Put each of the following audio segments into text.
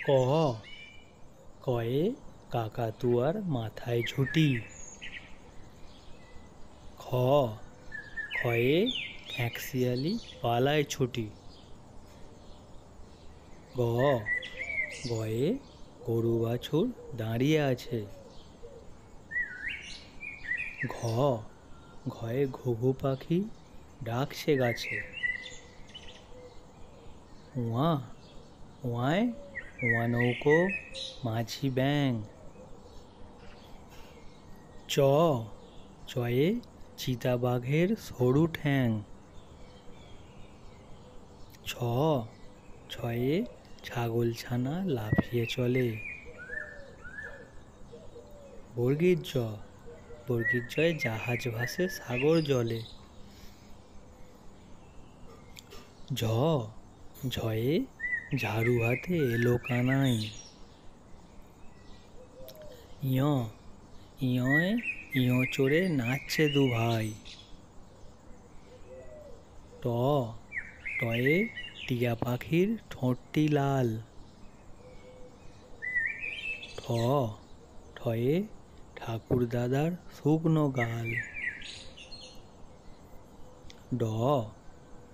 ক কয়ে কাকাতুয়ার মাথায় ঝুঁটি। খ খয়ে খ্যাঁকশিয়ালি পালায় ছুটি। গ গয়ে গরু বাছুর দাঁড়িয়ে আছে। ঘ ঘয়ে ঘুঘু পাখি ডাকছে গাছে। উয়া উয়ায় উয়া নৌকো মাঝি ব্যাং। চ চয়ে চিতাবাঘের সরু ঠ্যাং। ছ ছয়ে ছাগলছানা লাফিয়ে চলে। বর্গীর জ বর্গীর জয়ে জাহাজ ভাসে সাগর জলে। ঝ ঝয়ে ঝাড়ু হাতে এলো কানাই। ইয় ইয়য়ে ইয় চড়ে নাচছে দু ভাই। ট টয়ে টিয়া পাখির ঠোঁটটি লাল। ঠ ঠয়ে ঠাকুর দাদার শুকনো গাল। ড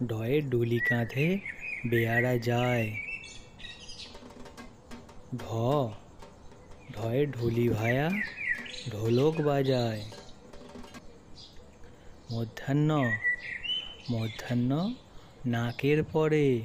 ডয়ে ডুলি কাঁধে বেয়ারা যায়। ঢ ঢয়ে ঢুলি ভায়া ঢোলক বাজায়। মধ্যাহ্ন মধ্যাহ্ন নাকের পরে